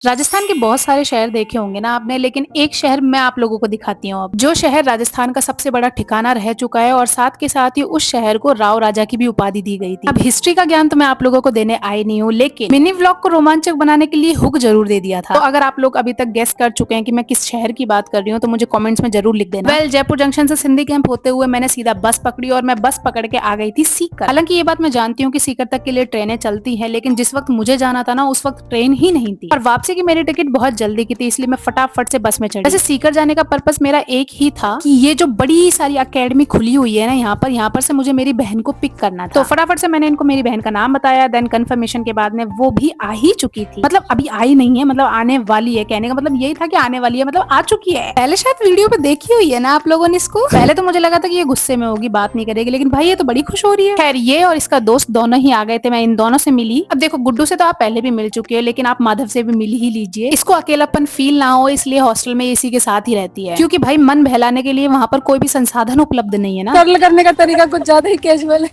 राजस्थान के बहुत सारे शहर देखे होंगे ना आपने, लेकिन एक शहर मैं आप लोगों को दिखाती हूँ अब, जो शहर राजस्थान का सबसे बड़ा ठिकाना रह चुका है और साथ के साथ ही उस शहर को राव राजा की भी उपाधि दी गई थी। अब हिस्ट्री का ज्ञान तो मैं आप लोगों को देने आई नहीं हूँ, लेकिन मिनी व्लॉग को रोमांचक बनाने के लिए हुक जरूर दे दिया था। तो अगर आप लोग अभी तक गेस कर चुके हैं कि मैं किस शहर की बात कर रही हूँ तो मुझे कॉमेंट्स में जरूर लिख देना। जयपुर जंक्शन से सिंधी कैंप होते हुए मैंने सीधा बस पकड़ी और मैं बस पकड़ के आ गई थी सीकर। हालांकि ये बात मैं जानती हूँ कि सीकर तक के लिए ट्रेनें चलती है, लेकिन जिस वक्त मुझे जाना था ना उस वक्त ट्रेन ही नहीं थी और वापसी की मेरी टिकट बहुत जल्दी की थी, इसलिए मैं फटाफट से बस में चढ़ी। वैसे सीकर जाने का पर्पस मेरा एक ही था कि ये जो बड़ी सारी अकेडमी खुली हुई है ना यहाँ पर से मुझे मेरी बहन को पिक करना था। तो फटाफट से मैंने इनको मेरी बहन का नाम बताया, देन कंफर्मेशन के बाद में वो भी आ ही चुकी थी। मतलब अभी आई नहीं है, मतलब आने वाली है। कहने का मतलब यही था कि आने वाली है, मतलब आ चुकी है। पहले शायद वीडियो पे देखी हुई है ना आप लोगों ने इसको। पहले तो मुझे लगा था कि ये गुस्से में होगी, बात नहीं करेगी, लेकिन भाई ये तो बड़ी खुश हो रही है। खैर ये और इसका दोस्त दोनों ही आ गए थे, मैं इन दोनों से मिली। अब देखो गुड्डू से तो आप पहले भी मिल चुके हो, लेकिन आप माधव से भी मिल ही लीजिए। इसको अकेलापन फील ना हो इसलिए हॉस्टल में इसी के साथ ही रहती है, क्योंकि भाई मन बहलाने के लिए वहाँ पर कोई भी संसाधन उपलब्ध नहीं है ना। सरल करने का तरीका कुछ ज्यादा ही कैजुअल है।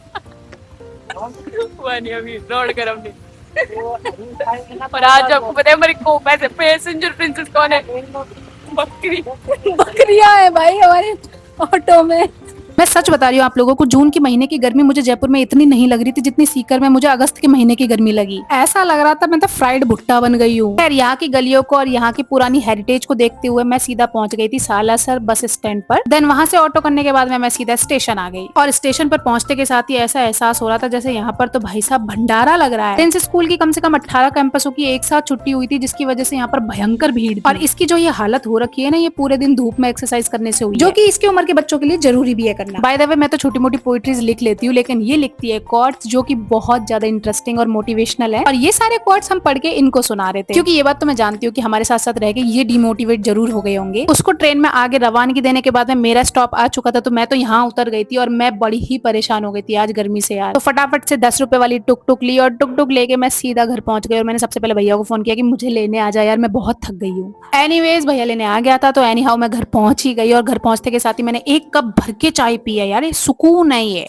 हुआ नहीं अभी रोड गरम नहीं। और आज आपको पता है मेरे को पैसेंजर प्रिंसेस कौन है? बकरी। बकरियां है भाई हमारे ऑटो में। मैं सच बता रही हूँ आप लोगों को, जून के महीने की गर्मी मुझे जयपुर में इतनी नहीं लग रही थी जितनी सीकर में मुझे अगस्त के महीने की गर्मी लगी। ऐसा लग रहा था मैं तो फ्राइड भुट्टा बन गई हूँ। खैर यहाँ की गलियों को और यहाँ की पुरानी हेरिटेज को देखते हुए मैं सीधा पहुंच गई थी सालासर बस स्टैंड पर। देन वहां से ऑटो करने के बाद मैं सीधा स्टेशन आ गई और स्टेशन पर पहुंचते के साथ ही ऐसा एहसास हो रहा था जैसे यहाँ पर तो भाई साहब भंडारा लग रहा है। टेंस स्कूल की कम से कम 18 कैंपसों की एक साथ छुट्टी हुई थी, जिसकी वजह से यहाँ पर भयंकर भीड़ थी। और इसकी जो ये हालत हो रखी है ना, ये पूरे दिन धूप में एक्सरसाइज करने से हुई, जो कि इसकी उम्र के बच्चों के लिए जरूरी भी है करना। बाय द वे मैं तो छोटी मोटी पोइट्रीज लिख लेती हूँ, लेकिन ये लिखती है कोट्स जो कि बहुत ज्यादा इंटरेस्टिंग और मोटिवेशनल है। और ये सारे कोट्स हम पढ़ के इनको सुना रहे थे, क्योंकि ये बात तो मैं जानती हूँ कि हमारे साथ साथ रह के ये डिमोटिवेट जरूर हो गए होंगे। उसको ट्रेन में आगे रवानगी देने के बाद में मेरा स्टॉप आ चुका था, तो मैं तो यहाँ उतर गई थी और मैं बड़ी ही परेशान हो गई थी आज गर्मी से यार। तो फटाफट से 10 रुपए वाली टुक टुक ली और टुक टुक लेके मैं सीधा घर पहुंच गई और मैंने सबसे पहले भैया को फोन किया कि मुझे लेने आ जाए यार, मैं बहुत थक गई हूँ। एनीवेज भैया लेने आ गया था, तो एनी हाउ मैं घर पहुंच ही गई और घर पहुंचते के साथ ही मैंने एक कप भर के चाय पी है यार, ये सुकून है ये।